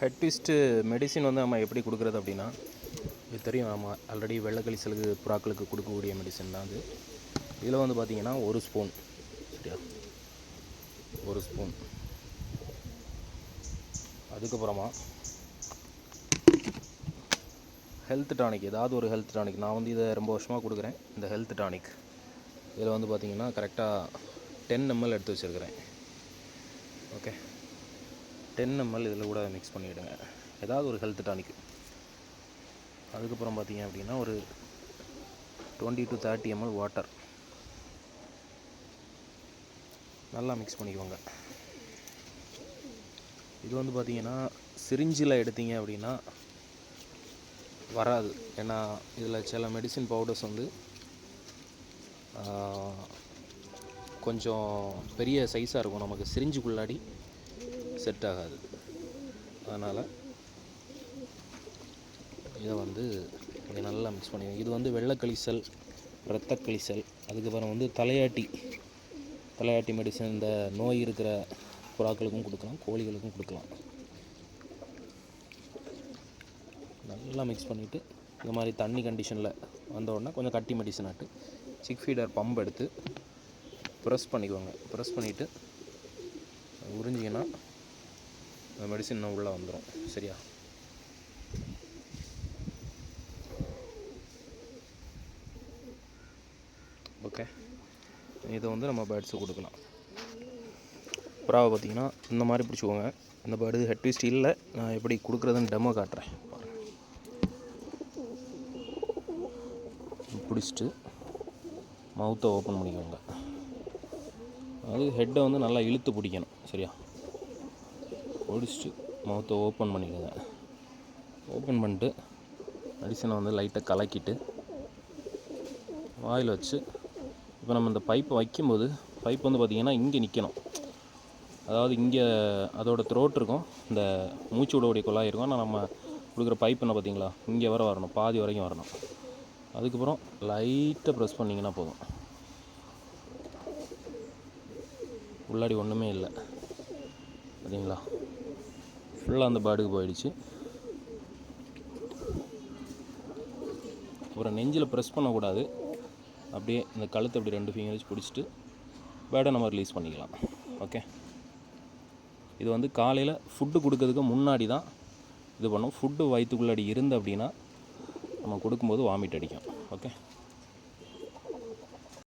Head twist medicine வந்து நம்ம எப்படி கொடுக்குறது அப்படின்னா, இது தெரியும், நம்ம ஆல்ரெடி வெள்ளை கழிச்சலுக்கு புறாக்களுக்கு கொடுக்கக்கூடிய மெடிசன் தான் அது. இதில் வந்து பார்த்திங்கன்னா 1 ஸ்பூன், சரியா, 1 ஸ்பூன். அதுக்கப்புறமா ஹெல்த் டானிக், ஏதாவது ஒரு ஹெல்த் டானிக். நான் வந்து இதை ரொம்ப வருஷமாக கொடுக்குறேன். இந்த ஹெல்த் டானிக் இதில் வந்து பார்த்திங்கன்னா கரெக்டாக 10 ml எடுத்து வச்சுருக்கிறேன். ஓகே, 10 ml இதில் கூட மிக்ஸ் பண்ணிவிடுங்க, ஏதாவது ஒரு ஹெல்த் டானிக். அதுக்கப்புறம் பார்த்திங்க அப்படின்னா ஒரு 20 to 30 ml வாட்டர் நல்லா மிக்ஸ் பண்ணிக்குவாங்க. இது வந்து பார்த்திங்கன்னா சிரிஞ்சில் எடுத்தீங்க அப்படின்னா வராது. ஏன்னா இதில் சில மெடிசின் பவுடர்ஸ் வந்து கொஞ்சம் பெரிய சைஸாக இருக்கும், நமக்கு சிரிஞ்சுக்குள்ளாடி செட் ஆகாது. அதனால் இதை வந்து நீங்கள் நல்லா மிக்ஸ் பண்ணி, இது வந்து வெள்ளை கழிச்சல், இரத்த கழிச்சல், அதுக்கப்புறம் வந்து தலையாட்டி மெடிசன் இந்த நோய் இருக்கிற புறாக்களுக்கும் கொடுக்கலாம், கோழிகளுக்கும் கொடுக்கலாம். நல்லா மிக்ஸ் பண்ணிவிட்டு இந்த மாதிரி தண்ணி கண்டிஷனில் வந்தோடனே கொஞ்சம் கட்டி மெடிசன் ஆட்டு சிக் ஃபீடர் பம்ப் எடுத்து ப்ரெஸ் பண்ணிக்குவாங்க. ப்ரெஸ் பண்ணிவிட்டு உறிஞ்சிங்கன்னா அந்த மெடிசன் உள்ளே வந்துடும். சரியா? ஓகே, இதை வந்து நம்ம பேர்ட்ஸுக்கு கொடுக்கலாம். புறாவை பார்த்திங்கன்னா இந்த மாதிரி பிடிச்சிக்கோங்க. இந்த பேர்டு ஹெட் ட்விஸ்ட் இல்லை, நான் எப்படி கொடுக்குறதுன்னு டெமோ காட்டுறேன். பிடிச்சிட்டு மவுத்தை ஓப்பன் பண்ணிக்கோங்க. அது ஹெட்டை வந்து நல்லா இழுத்து பிடிக்கணும். சரியா? பிடிச்சிட்டு மவுத்தை ஓப்பன் பண்ணிக்கோங்க. ஓப்பன் பண்ணிட்டு மெடிசனை வந்து லைட்டாக கலக்கிட்டு வாயில் வச்சு, இப்போ நம்ம இந்த பைப்பை வைக்கும்போது பைப் வந்து பார்த்திங்கன்னா இங்கே நிற்கணும். அதாவது இங்கே அதோடய த்ரோட் இருக்கும், இந்த மூச்சு விடக்கூடிய குழாய் இருக்கும். ஆனால் நம்ம கொடுக்குற பைப் என்ன பார்த்திங்களா, இங்கே வர வரணும், பாதி வரைக்கும் வரணும். அதுக்கப்புறம் லைட்டாக ப்ரெஸ் பண்ணிங்கன்னா போதும். உள்ளாடி ஒன்றுமே இல்லை, பார்த்தீங்களா? ஃபுல்லாக அந்த பேர்டுக்கு போயிடுச்சு. அப்புறம் நெஞ்சில் ப்ரெஸ் பண்ணக்கூடாது, அப்படியே இந்த கழுத்தை அப்படி 2 ஃபிங்கர் வச்சு பிடிச்சிட்டு பேர்டை நம்ம ரிலீஸ் பண்ணிக்கலாம். ஓகே, இது வந்து காலையில் ஃபுட்டு கொடுக்கறதுக்கு முன்னாடி தான் இது பண்ணும். ஃபுட்டு வயிற்றுக்குள்ளாடி இருந்து அப்படின்னா நம்ம கொடுக்கும்போது வாமிட் அடிக்கும். ஓகே.